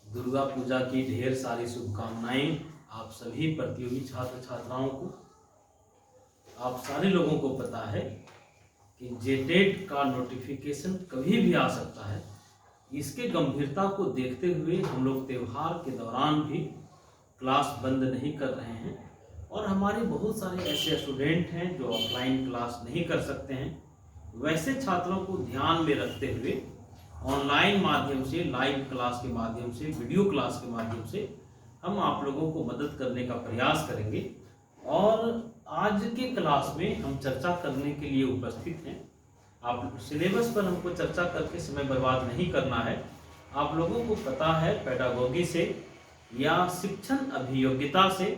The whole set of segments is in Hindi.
दुर्गा पूजा की ढेर सारी शुभकामनाएं आप सभी प्रतियोगी छात्र छात्राओं को। आप सारे लोगों को पता है कि जेटेट का नोटिफिकेशन कभी भी आ सकता है। इसके गंभीरता को देखते हुए हम लोग त्यौहार के दौरान भी क्लास बंद नहीं कर रहे हैं और हमारे बहुत सारे ऐसे स्टूडेंट हैं जो ऑफलाइन क्लास नहीं कर सकते हैं। वैसे छात्रों को ध्यान में रखते हुए ऑनलाइन माध्यम से, लाइव क्लास के माध्यम से, वीडियो क्लास के माध्यम से हम आप लोगों को मदद करने का प्रयास करेंगे। और आज के क्लास में हम चर्चा करने के लिए उपस्थित हैं। आप सिलेबस पर हमको चर्चा करके समय बर्बाद नहीं करना है। आप लोगों को पता है पेडागोगी से या शिक्षण अभियोग्यता से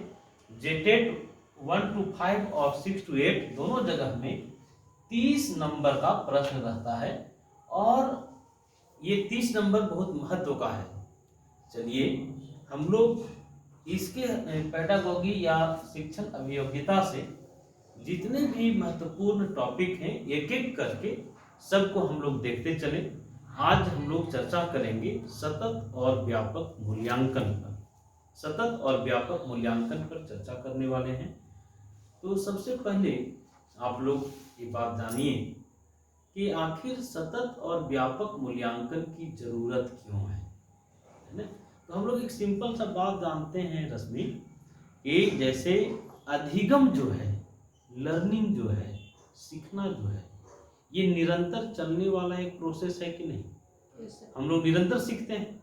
जेटेट 1 to 5 और 6 to 8 दोनों जगह में 30 नंबर का प्रश्न रहता है और ये 30 नंबर बहुत महत्व का है। चलिए हम लोग इसके पेडागोगी या शिक्षण अभियोग्यता से जितने भी महत्वपूर्ण टॉपिक हैं एक एक करके सबको हम लोग देखते चले। आज हम लोग चर्चा करेंगे सतत और व्यापक मूल्यांकन पर। सतत और व्यापक मूल्यांकन पर चर्चा करने वाले हैं। तो सबसे पहले आप लोग ये बात जानिए कि आखिर सतत और व्यापक मूल्यांकन की जरूरत क्यों है ना? तो हम लोग एक सिंपल सा बात जानते हैं रश्मि, कि जैसे अधिगम जो है, लर्निंग जो है, सीखना जो है, ये निरंतर चलने वाला एक प्रोसेस है कि नहीं? हम लोग निरंतर सीखते हैं।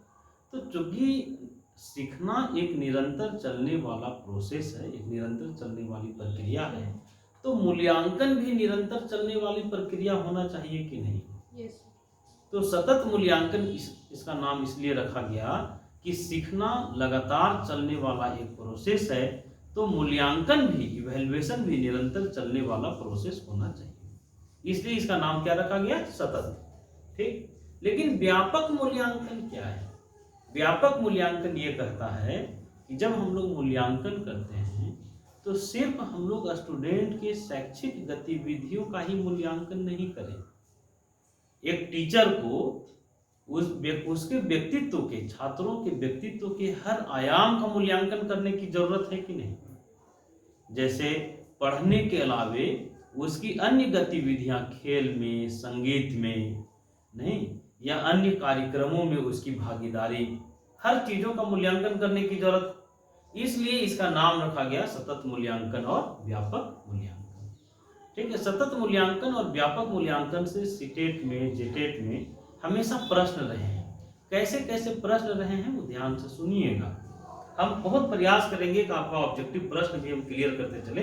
तो चूंकि सीखना एक निरंतर चलने वाला प्रोसेस है, एक निरंतर चलने वाली प्रक्रिया है, तो मूल्यांकन भी निरंतर चलने वाली प्रक्रिया होना चाहिए कि नहीं? तो सतत मूल्यांकन इसका नाम इसलिए रखा गया कि सीखना लगातार चलने वाला एक प्रोसेस है, तो मूल्यांकन भी, इवैल्यूएशन भी निरंतर चलने वाला प्रोसेस होना चाहिए। इसलिए इसका नाम क्या रखा गया? सतत। ठीक। लेकिन व्यापक मूल्यांकन क्या है? व्यापक मूल्यांकन ये कहता है कि जब हम लोग मूल्यांकन करते हैं तो सिर्फ हम लोग स्टूडेंट के शैक्षिक गतिविधियों का ही मूल्यांकन नहीं करें। एक टीचर को उसके व्यक्तित्व के, छात्रों के व्यक्तित्व के हर आयाम का मूल्यांकन करने की जरूरत है कि नहीं? जैसे पढ़ने के अलावे उसकी अन्य गतिविधियां, खेल में, संगीत में नहीं, या अन्य कार्यक्रमों में उसकी भागीदारी, हर चीजों का मूल्यांकन करने की जरूरत। इसलिए इसका नाम रखा गया सतत मूल्यांकन और व्यापक मूल्यांकन। ठीक है। सतत मूल्यांकन और व्यापक मूल्यांकन से सीटेट में, जेटेट में हमेशा प्रश्न रहे हैं। कैसे कैसे प्रश्न रहे हैं वो ध्यान से सुनिएगा। हम बहुत प्रयास करेंगे कि आपका ऑब्जेक्टिव प्रश्न भी हम क्लियर करते चले।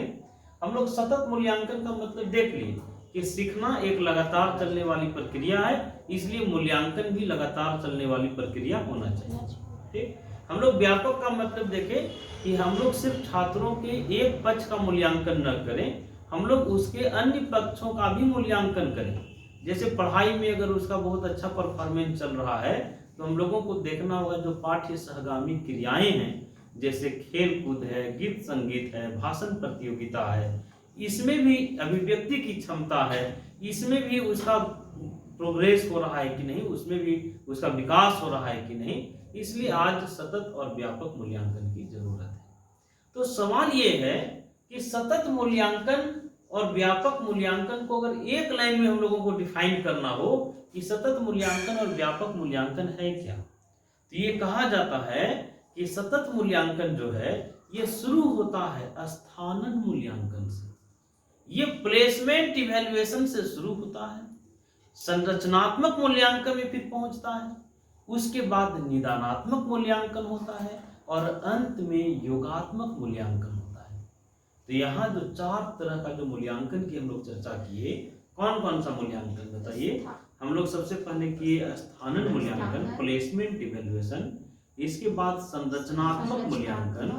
हम लोग सतत मूल्यांकन का मतलब देख लिए कि सीखना एक लगातार चलने वाली प्रक्रिया है, इसलिए मूल्यांकन भी लगातार चलने वाली प्रक्रिया होना चाहिए। ठीक। हम लोग व्यापक का मतलब देखें कि हम लोग सिर्फ छात्रों के एक पक्ष का मूल्यांकन न करें, हम लोग उसके अन्य पक्षों का भी मूल्यांकन करें। जैसे पढ़ाई में अगर उसका बहुत अच्छा परफॉर्मेंस चल रहा है तो हम लोगों को देखना होगा जो पाठ्य सहगामी क्रियाएं हैं, जैसे खेल कूद है, गीत संगीत है, भाषण प्रतियोगिता है, इसमें भी अभिव्यक्ति की क्षमता है, इसमें भी उसका प्रोग्रेस हो रहा है कि नहीं, उसमें भी उसका विकास हो रहा है कि नहीं। इसलिए आज सतत और व्यापक मूल्यांकन की जरूरत है। तो सवाल ये है कि सतत मूल्यांकन और व्यापक मूल्यांकन को अगर एक लाइन में हम लोगों को डिफाइन करना हो कि सतत मूल्यांकन और व्यापक मूल्यांकन है क्या, तो ये कहा जाता है कि सतत मूल्यांकन जो है ये शुरू होता है स्थानन मूल्यांकन से। ये प्लेसमेंट इवैल्यूएशन से शुरू होता है, संरचनात्मक मूल्यांकन में फिर पहुंचता है, उसके बाद निदानात्मक मूल्यांकन होता है और अंत में योगात्मक मूल्यांकन होता है। तो यहाँ जो 4 तरह का जो मूल्यांकन की हम लोग चर्चा किए, कौन कौन सा मूल्यांकन बताइए? हम लोग सबसे पहले किए स्थानन मूल्यांकन, प्लेसमेंट इवैल्यूएशन, इसके बाद संरचनात्मक मूल्यांकन,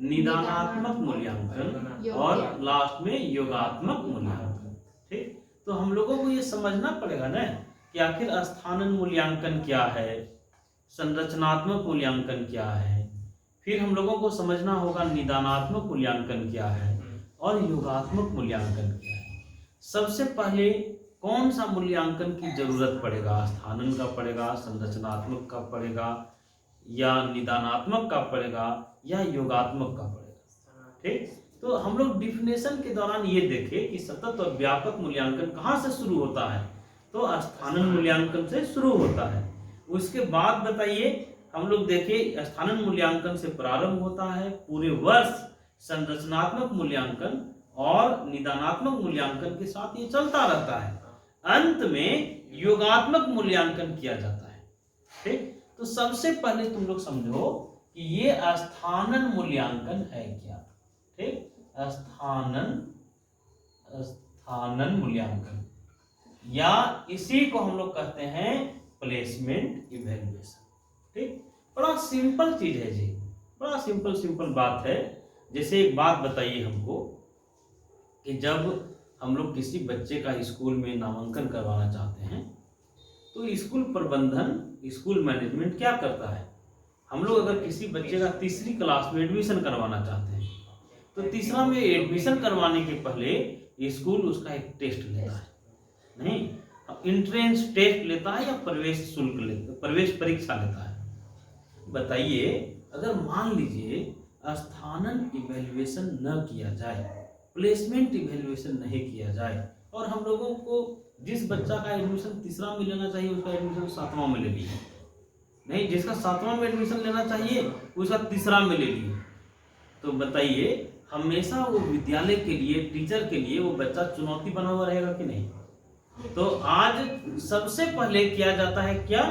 निदानात्मक मूल्यांकन और लास्ट में योगात्मक मूल्यांकन। ठीक। तो हम लोगों को ये समझना पड़ेगा ना कि आखिर स्थानन मूल्यांकन क्या है, संरचनात्मक मूल्यांकन क्या है, फिर हम लोगों को समझना होगा निदानात्मक मूल्यांकन क्या है और योगात्मक मूल्यांकन क्या है। सबसे पहले कौन सा मूल्यांकन की जरूरत पड़ेगा? स्थानन का पड़ेगा, संरचनात्मक का पड़ेगा, या निदानात्मक का पड़ेगा या योगात्मक का पड़ेगा। ठीक, तो हम लोग डिफिनेशन के दौरान ये देखें कि सतत और व्यापक मूल्यांकन कहाँ से शुरू होता है, तो स्थानन मूल्यांकन से शुरू होता है। उसके बाद बताइए हम लोग देखें स्थानन मूल्यांकन से प्रारंभ होता है, पूरे वर्ष संरचनात्मक मूल्यांकन और निदानात्मक मूल्यांकन के साथ ये चलता रहता है, अंत में योगात्मक मूल्यांकन किया जाता है। ठीक, तो सबसे पहले तुम लोग समझो कि ये स्थानन मूल्यांकन है क्या। ठीक, स्थानन मूल्यांकन या इसी को हम लोग कहते हैं प्लेसमेंट इवैल्यूएशन। ठीक, बड़ा सिंपल चीज है जी, बड़ा सिंपल बात है। जैसे एक बात बताइए हमको कि जब हम लोग किसी बच्चे का स्कूल में नामांकन करवाना चाहते हैं तो स्कूल प्रबंधन, स्कूल मैनेजमेंट क्या करता है, हम लोग अगर किसी बच्चे का तीसरी क्लास में एडमिशन करवाना चाहते हैं तो तीसरा में एडमिशन करवाने के पहले स्कूल उसका एक टेस्ट लेता है, नहीं इंट्रेंस टेस्ट लेता है या प्रवेश शुल्क लेता है, प्रवेश परीक्षा लेता है। बताइए अगर मान लीजिए स्थानन इवैल्यूएशन न किया जाए, प्लेसमेंट इवैल्यूएशन नहीं किया जाए और हम लोगों को जिस बच्चा का एडमिशन तीसरा में लेना चाहिए उसका एडमिशन सातवां में ले लिए, नहीं जिसका सातवां में एडमिशन लेना चाहिए उसका तीसरा में ले लिए, तो बताइए हमेशा वो विद्यालय के लिए, टीचर के लिए वो बच्चा चुनौती बना हुआ रहेगा कि नहीं। तो आज सबसे पहले किया जाता है क्या,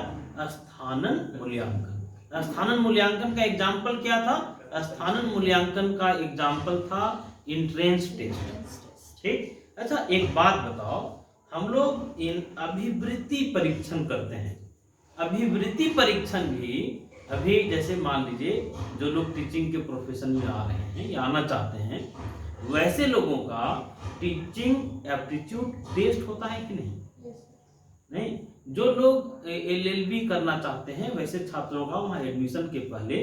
स्थानन मूल्यांकन। स्थानन मूल्यांकन का एग्जाम्पल क्या था, स्थानन मूल्यांकन का एग्जाम्पल था एंट्रेंस टेस्ट। ठीक, अच्छा एक बात बताओ, हम लोग इन अभिवृत्ति परीक्षण करते हैं, अभिवृत्ति परीक्षण भी अभी जैसे मान लीजिए जो लोग टीचिंग के प्रोफेशन में आ रहे हैं या आना चाहते हैं वैसे लोगों का टीचिंग एप्टीट्यूड टेस्ट होता है कि नहीं, नहीं जो लोग एलएलबी करना चाहते हैं वैसे छात्रों का वहाँ एडमिशन के पहले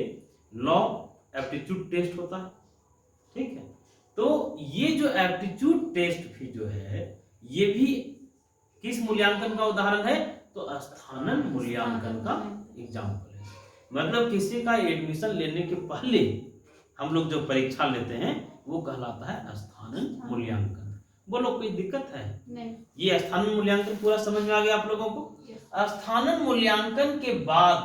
लॉ एप्टीट्यूड टेस्ट होता है। ठीक है, तो ये जो एप्टीट्यूड टेस्ट भी जो है ये भी किस मूल्यांकन का उदाहरण है, तो स्थानन मूल्यांकन का एग्जाम्पल है। मतलब किसी का एडमिशन लेने के पहले हम लोग जो परीक्षा लेते हैं वो कहलाता है स्थानन मूल्यांकन। बोलो कोई दिक्कत है नहीं, ये स्थानन मूल्यांकन पूरा समझ में आ गया आप लोगों को। स्थानन मूल्यांकन के बाद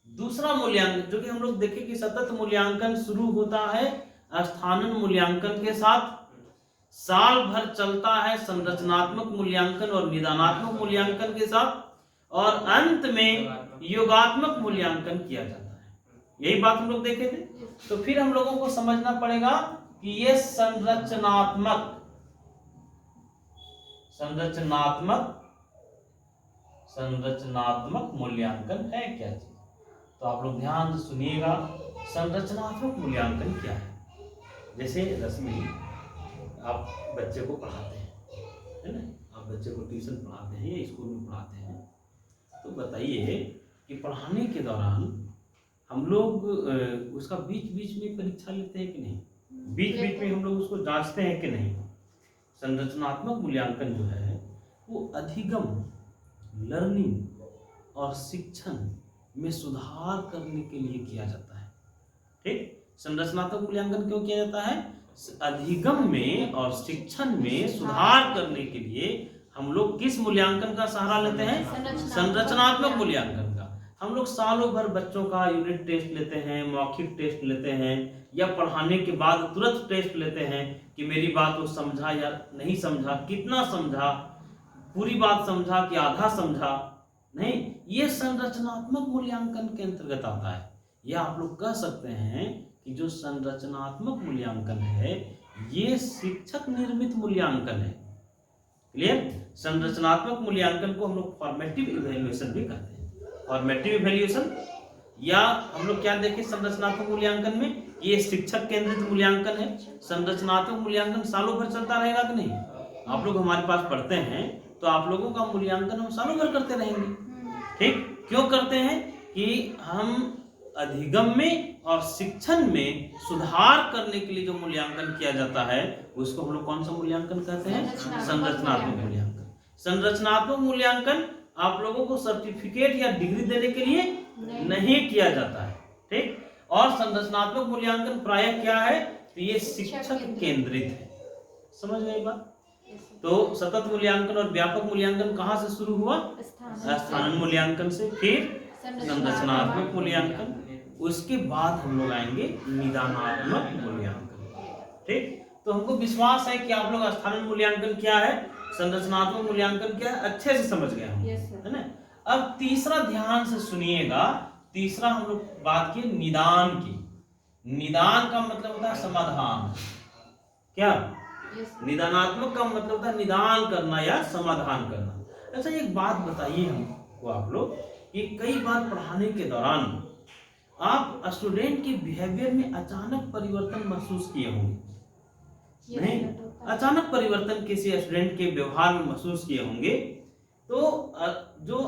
दूसरा मूल्यांकन जो कि हम लोग देखें कि सतत मूल्यांकन शुरू होता है स्थानन मूल्यांकन के साथ, साल भर चलता है संरचनात्मक मूल्यांकन और निदानात्मक मूल्यांकन के साथ, और अंत में योगात्मक मूल्यांकन किया जाता है। यही बात हम लोग देखे थे। तो फिर हम लोगों को समझना पड़ेगा कि ये संरचनात्मक मूल्यांकन है क्या चीज। तो आप लोग ध्यान से सुनिएगा, संरचनात्मक मूल्यांकन क्या है। जैसे रश्मि आप बच्चे को पढ़ाते हैं, है ना, आप बच्चे को ट्यूशन पढ़ाते हैं या स्कूल में पढ़ाते हैं, तो बताइए कि पढ़ाने के दौरान हम लोग उसका बीच बीच में परीक्षा लेते हैं कि नहीं, बीच बीच में हम लोग उसको जांचते हैं कि नहीं। संरचनात्मक मूल्यांकन जो है वो अधिगम, लर्निंग और शिक्षण में सुधार करने के लिए किया जाता है। ठीक, संरचनात्मक मूल्यांकन क्यों किया जाता है, अधिगम में और शिक्षण में सुधार करने के लिए हम लोग किस मूल्यांकन का सहारा लेते हैं, संरचनात्मक मूल्यांकन का। हम लोग सालों भर बच्चों का यूनिट टेस्ट लेते हैं, मौखिक टेस्ट लेते हैं, या पढ़ाने के बाद तुरंत टेस्ट लेते हैं कि मेरी बात वो समझा या नहीं समझा, कितना समझा, पूरी बात समझा कि आधा समझा, नहीं, ये संरचनात्मक मूल्यांकन के अंतर्गत आता है। या आप लोग कह सकते हैं कि जो संरचनात्मक मूल्यांकन है ये शिक्षक निर्मित मूल्यांकन है। क्लियर, संरचनात्मक मूल्यांकन को हम लोग फॉर्मेटिव इवैल्यूएशन भी कहते हैं। फॉर्मेटिव इवैल्यूएशन या हम लोग क्या देखें संरचनात्मक मूल्यांकन में, ये शिक्षक केंद्रित मूल्यांकन है। संरचनात्मक मूल्यांकन सालों भर चलता रहेगा कि नहीं, आप लोग हमारे पास पढ़ते हैं तो आप लोगों का मूल्यांकन हम सालों भर करते रहेंगे। ठीक, क्यों करते हैं कि हम अधिगम में और शिक्षण में सुधार करने के लिए जो मूल्यांकन किया जाता है उसको हम लोग कौन सा मूल्यांकन कहते हैं, संरचनात्मक मूल्यांकन। संरचनात्मक मूल्यांकन आप लोगों को सर्टिफिकेट या डिग्री देने के लिए नहीं किया जाता है, ठीक। और संरचनात्मक मूल्यांकन प्रायः क्या है, तो ये शिक्षक केंद्रित है। समझ गए बात। तो सतत मूल्यांकन और व्यापक मूल्यांकन कहाँ से शुरू हुआ, स्थानन मूल्यांकन से, फिर संरचनात्मक मूल्यांकन, उसके बाद हम लोग आएंगे निदानात्मक मूल्यांकन। ठीक। तो हमको विश्वास है कि आप लोग स्थानन मूल्यांकन क्या है, संरचनात्मक मूल्यांकन क्या है, अच्छे से समझ गए हम, है ना। अब तीसरा ध्यान से सुनिएगा, तीसरा हम लोग बात की निदान की। निदान का मतलब होता है समाधान। क्या, निदानात्मक का मतलब होता है निदान करना या समाधान करना। अच्छा एक बात बताइए हमको आप लोग, कि कई बार पढ़ाने के दौरान आप स्टूडेंट के बिहेवियर में अचानक परिवर्तन महसूस किए होंगे, नहीं, अचानक परिवर्तन किसी स्टूडेंट के व्यवहार में महसूस किए होंगे। तो जो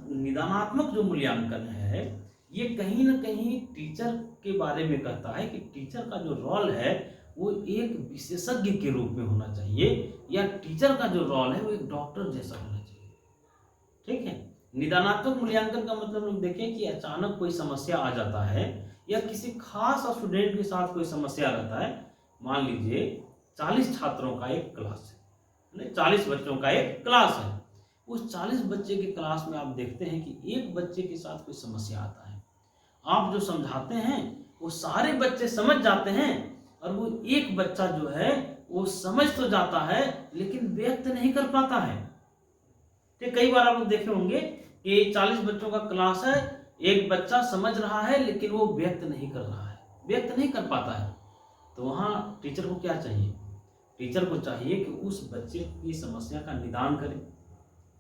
निदानात्मक जो मूल्यांकन है, ये कहीं ना कहीं टीचर के बारे में कहता है कि टीचर का जो रोल है वो एक विशेषज्ञ के रूप में होना चाहिए, या टीचर का जो रोल है वो एक डॉक्टर जैसा होना चाहिए। ठीक है। निदानात्मक मूल्यांकन का मतलब लोग देखें कि अचानक कोई समस्या आ जाता है, या किसी खास स्टूडेंट के साथ कोई समस्या रहता है। मान लीजिए 40 छात्रों का एक क्लास है, 40 बच्चों का एक क्लास है। उस 40 बच्चे के क्लास में आप देखते हैं कि एक बच्चे के साथ कोई समस्या आता है, आप जो समझाते हैं वो सारे बच्चे समझ जाते हैं, और वो एक बच्चा जो है वो समझ तो जाता है लेकिन व्यक्त नहीं कर पाता है। तो कई बार आप लोग देखे होंगे कि 40 बच्चों का क्लास है, एक बच्चा समझ रहा है लेकिन वो व्यक्त नहीं कर रहा है, व्यक्त नहीं कर पाता है। तो वहाँ टीचर को क्या चाहिए, टीचर को चाहिए कि उस बच्चे की समस्या का निदान करे।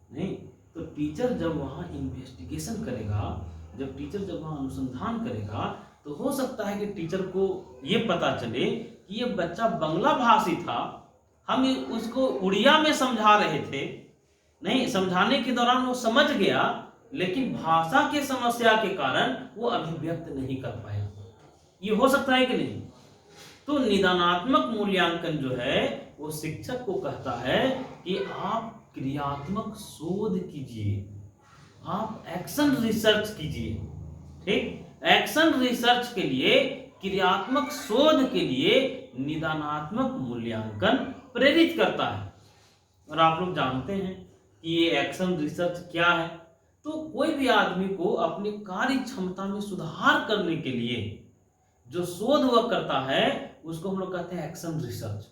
नहीं तो टीचर जब वहाँ इन्वेस्टिगेशन करेगा, जब टीचर जब वहाँ अनुसंधान करेगा, तो हो सकता है कि टीचर को ये पता चले कि ये बच्चा बांग्ला भाषी था, हम उसको उड़िया में समझा रहे थे, नहीं समझाने के दौरान वो समझ गया, लेकिन भाषा के समस्या के कारण वो अभिव्यक्त नहीं कर पाया। ये हो सकता है कि नहीं। तो निदानात्मक मूल्यांकन जो है वो शिक्षक को कहता है कि आप क्रियात्मक शोध कीजिए, आप एक्शन रिसर्च कीजिए। ठीक। एक्शन रिसर्च के लिए, क्रियात्मक शोध के लिए निदानात्मक मूल्यांकन प्रेरित करता है। और आप लोग जानते हैं कि ये एक्शन रिसर्च क्या है। तो कोई भी आदमी को अपनी कार्य क्षमता में सुधार करने के लिए जो शोध वह करता है उसको हम लोग कहते हैं एक्शन रिसर्च।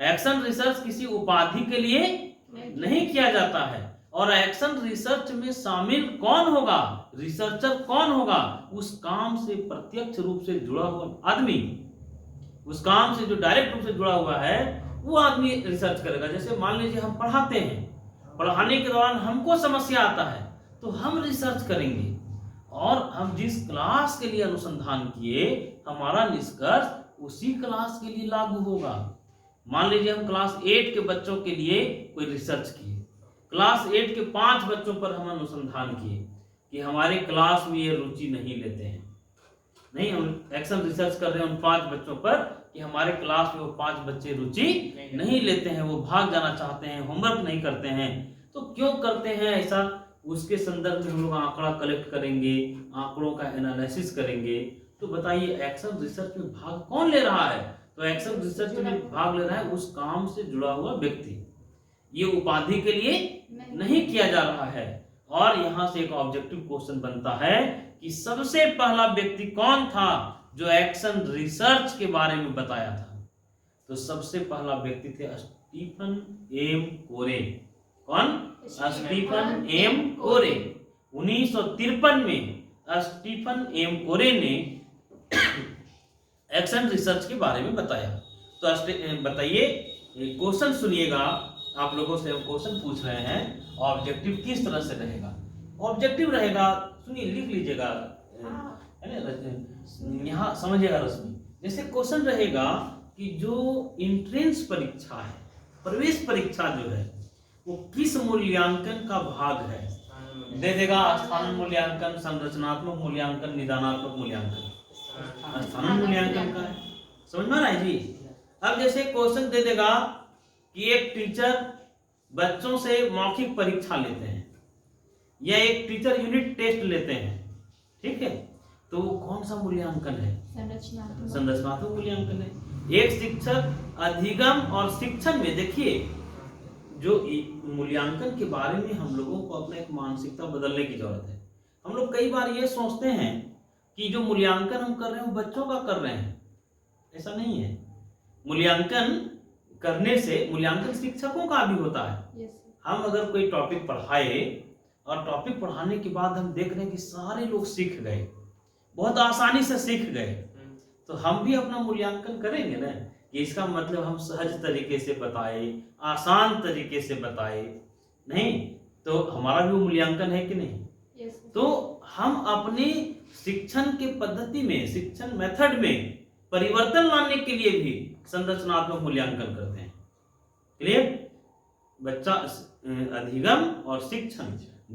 एक्शन रिसर्च किसी उपाधि के लिए नहीं किया जाता है। और एक्शन रिसर्च में शामिल कौन होगा, रिसर्चर कौन होगा, उस काम से प्रत्यक्ष रूप से जुड़ा हुआ आदमी, उस काम से जो डायरेक्ट रूप से जुड़ा हुआ है वो आदमी रिसर्च करेगा। जैसे मान लीजिए हम पढ़ाते हैं, पढ़ाने के दौरान हमको समस्या आता है तो हम रिसर्च करेंगे, और हम जिस क्लास के लिए अनुसंधान किए हमारा निष्कर्ष उसी क्लास के लिए लागू होगा। मान लीजिए हम क्लास 8 के बच्चों के लिए कोई रिसर्च किए, क्लास 8 के 5 बच्चों पर हम अनुसंधान किए कि हमारे क्लास में ये रुचि नहीं लेते हैं, नहीं हम एक्शन रिसर्च कर रहे हैं उन 5 बच्चों पर कि हमारे क्लास में वो 5 बच्चे रुचि नहीं लेते हैं, वो भाग जाना चाहते हैं, होमवर्क नहीं करते हैं। तो क्यों करते हैं ऐसा, उसके संदर्भ में हम लोग आंकड़ा कलेक्ट करेंगे, आंकड़ों का एनालिसिस करेंगे। तो बताइए एक्शन रिसर्च में भाग कौन ले रहा है, तो एक्शन रिसर्च में भाग ले रहा है उस काम से जुड़ा हुआ व्यक्ति, ये उपाधि के लिए नहीं किया जा रहा है। और यहां से एक ऑब्जेक्टिव क्वेश्चन बनता है कि सबसे पहला व्यक्ति कौन था जो एक्शन रिसर्च के बारे में बताया था। तो सबसे पहला व्यक्ति थे स्टीफन एम कोरे। कौन, स्टीफन एम कोरे। 1953 में स्टीफन एम कोरे ने एक्शन रिसर्च के बारे में बताया। तो बताइए, क्वेश्चन सुनिएगा, आप लोगों से क्वेश्चन पूछ रहे हैं, ऑब्जेक्टिव किस तरह से रहेगा। ऑब्जेक्टिव रहेगा, सुनिए लिख लीजिएगा, है ना, यहाँ समझिएगा रश्मि। जैसे क्वेश्चन रहेगा कि जो एंट्रेंस परीक्षा है, प्रवेश परीक्षा जो है वो किस मूल्यांकन का भाग है, दे देगा स्थान मूल्यांकन, संरचनात्मक मूल्यांकन, निदानात्मक मूल्यांकन। स्थान मूल्यांकन का है, समझ में आ रहा है जी। अब जैसे क्वेश्चन दे देगा कि एक टीचर बच्चों से मौखिक परीक्षा लेते हैं, या एक टीचर यूनिट टेस्ट लेते हैं, ठीक है। तो वो कौन सा मूल्यांकन है? संरचनात्मक मूल्यांकन है। एक शिक्षक अधिगम और शिक्षण में, देखिए जो मूल्यांकन के बारे में हम लोगों को अपना एक मानसिकता बदलने की जरूरत है। हम लोग कई बार ये सोचते हैं कि जो मूल्यांकन हम कर रहे हैं वो बच्चों का कर रहे हैं, ऐसा नहीं है। मूल्यांकन करने से मूल्यांकन शिक्षकों का भी होता है। हम अगर कोई टॉपिक पढ़ाए और टॉपिक पढ़ाने के बाद हम देख रहे हैं कि सारे लोग सीख गए, बहुत आसानी से सीख गए, तो हम भी अपना मूल्यांकन करेंगे ना कि इसका मतलब हम सहज तरीके से बताए, आसान तरीके से बताए, नहीं तो हमारा भी मूल्यांकन है कि नहीं? तो हम अपनी शिक्षण के पद्धति में, शिक्षण मेथड में परिवर्तन लाने के लिए भी संरचनात्मक मूल्यांकन करते हैं। क्लियर? बच्चा अधिगम और शिक्षण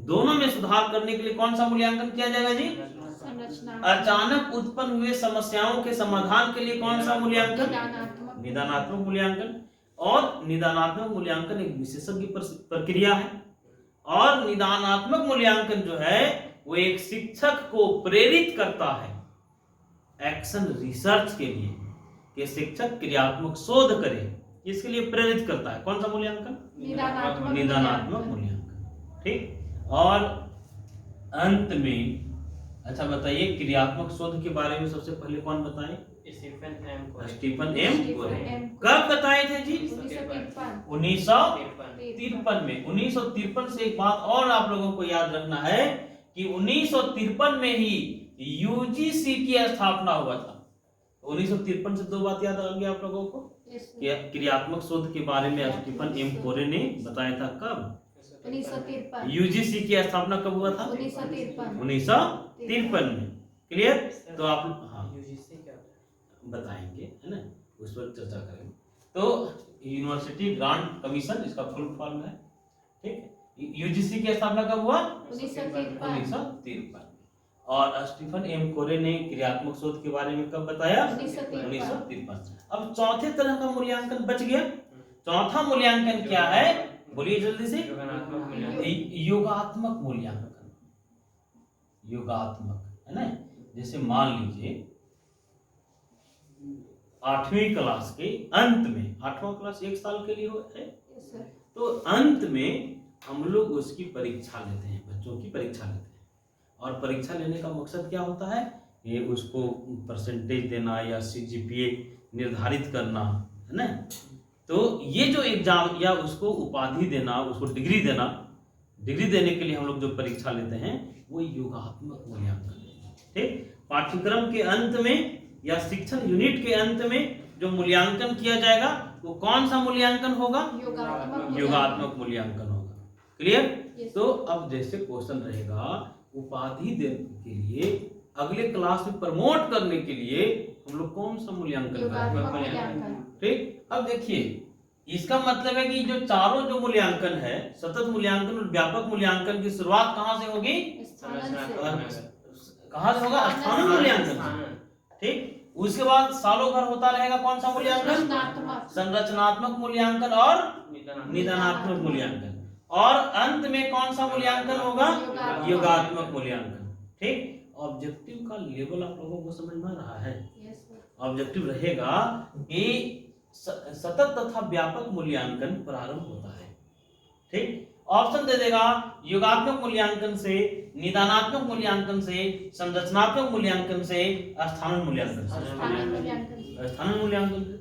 दोनों में सुधार करने के लिए कौन सा मूल्यांकन किया जाएगा जी? अचानक उत्पन्न हुए समस्याओं के समाधान के लिए कौन सा मूल्यांकन? निदानात्मक मूल्यांकन। और निदानात्मक मूल्यांकन एक विशेषज्ञ प्रक्रिया है, और निदानात्मक मूल्यांकन जो है वो एक शिक्षक को प्रेरित करता है एक्शन रिसर्च के लिए, कि शिक्षक क्रियात्मक शोध करे, इसके लिए प्रेरित करता है। कौन सा मूल्यांकन? निदानात्मक मूल्यांकन। ठीक। और अंत में अच्छा बताइए, क्रियात्मक शोध के बारे में सबसे पहले कौन बताए? स्टीफन एम कोरे। कब बताए थे जी? 1953 में। 1953 से एक बात और आप लोगों को याद रखना है कि 1953 में ही यूजीसी की स्थापना हुआ था। 1953 से दो बात याद आ गई आप लोगों को। क्रियात्मक शोध के बारे में स्टीफन एम कोरे ने बताया था। कब? 1953। यूजीसी की स्थापना कब हुआ था? 1953 में। क्लियर? तो आप हाँ बताएंगे, है ना, उस पर चर्चा करेंगे। तो यूनिवर्सिटी ग्रांट कमीशन इसका फुल फॉर्म है। ठीक। यूजीसी की स्थापना कब हुआ? 1953। और स्टीफन एम कोरे ने क्रियात्मक शोध के बारे में कब बताया? 1953। अब चौथे तरह का मूल्यांकन बच गया। चौथा मूल्यांकन क्या है? बोलिए जल्दी से। योगात्मक मूल्यांकन। योगात्मक, है ना। जैसे मान लीजिए 8वीं क्लास के अंत में, 8वां क्लास 1 साल के लिए है, तो अंत में हम लोग उसकी परीक्षा लेते हैं, बच्चों की परीक्षा लेते हैं। और परीक्षा लेने का मकसद क्या होता है? ये उसको परसेंटेज देना या सीजीपीए निर्धारित करना, है ना। तो ये जो एग्जाम या उसको उपाधि देना, उसको डिग्री देना, डिग्री देने के लिए हम लोग जो परीक्षा लेते हैं वो योगात्मक मूल्यांकन है। ठीक। पाठ्यक्रम के अंत में या शिक्षण यूनिट के अंत में जो मूल्यांकन किया जाएगा वो कौन सा मूल्यांकन होगा? योगात्मक मूल्यांकन होगा। क्लियर? तो अब जैसे क्वेश्चन रहेगा, उपाधि देने के लिए, अगले क्लास में प्रमोट करने के लिए हम लोग कौन सा मूल्यांकन करेंगे? ठीक। अब देखिए, इसका मतलब है कि जो चारों जो मूल्यांकन है, सतत मूल्यांकन और व्यापक मूल्यांकन की शुरुआत कहां से होगी? कहां से होगा? स्थान मूल्यांकन। ठीक। उसके बाद सालों भर होता रहेगा कौन सा मूल्यांकन? संरचनात्मक मूल्यांकन और निदानात्मक मूल्यांकन। और अंत में कौन सा मूल्यांकन होगा? योगात्मक मूल्यांकन। ठीक। ऑब्जेक्टिव का लेवल आप लोगों को समझ में आ रहा है? ऑब्जेक्टिव रहेगा कि सतत तथा व्यापक मूल्यांकन प्रारंभ होता है। ठीक। ऑप्शन दे देगा योगात्मक मूल्यांकन से, निदानात्मक मूल्यांकन से, संरचनात्मक मूल्यांकन से, स्थानन मूल्यांकन से। स्थानन मूल्यांकन से।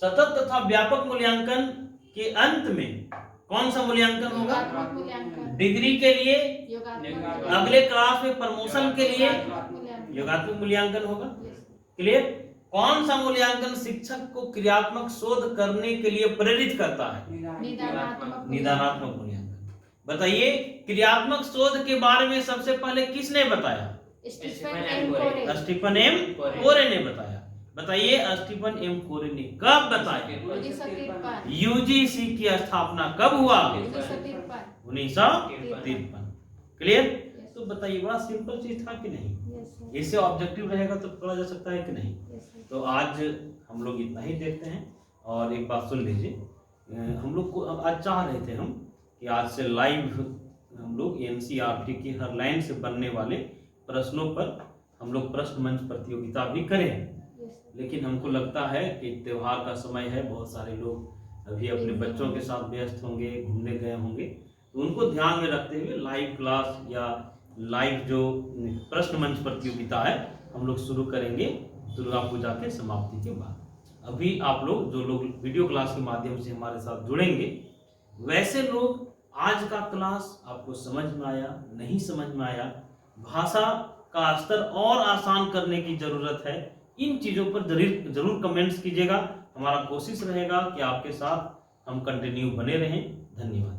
सतत तथा व्यापक मूल्यांकन के अंत में कौन सा मूल्यांकन होगा? डिग्री के लिए, अगले क्लास में प्रमोशन के लिए योगात्मक मूल्यांकन होगा। क्लियर? कौन सा मूल्यांकन शिक्षक को क्रियात्मक शोध करने के लिए प्रेरित करता है? निदानात्मक मूल्यांकन। बताइए, क्रियात्मक शोध के बारे में सबसे पहले किसने बताया? स्टीफन एम कोरे ने बताया। बताइए, स्टीफन एम कोरे ने कब बताया? यूजीसी की स्थापना कब हुआ? 1953। क्लियर? तो बताइए, बड़ा सिंपल चीज था कि नहीं? इससे ऑब्जेक्टिव रहेगा तो पढ़ा जा सकता है कि नहीं? तो आज हम लोग इतना ही देखते हैं। और एक बात सुन लीजिए, हम लोग को आज चाह रहे थे हम कि आज से लाइव हम लोग एनसीईआरटी की हर लाइन से बनने वाले प्रश्नों पर हम लोग प्रश्न मंच प्रतियोगिता भी करें। लेकिन हमको लगता है कि त्योहार का समय है, बहुत सारे लोग अभी अपने बच्चों के साथ व्यस्त होंगे, घूमने गए होंगे, तो उनको ध्यान में रखते हुए लाइव क्लास या लाइव जो प्रश्न मंच प्रतियोगिता है हम लोग शुरू करेंगे दुर्गा पूजा के समाप्ति के बाद। अभी आप लोग जो लोग वीडियो क्लास के माध्यम से हमारे साथ जुड़ेंगे, वैसे लोग आज का क्लास आपको समझ में आया, नहीं समझ में आया, भाषा का स्तर और आसान करने की जरूरत है, इन चीज़ों पर जरूर कमेंट्स कीजिएगा। हमारा कोशिश रहेगा कि आपके साथ हम कंटिन्यू बने रहें। धन्यवाद।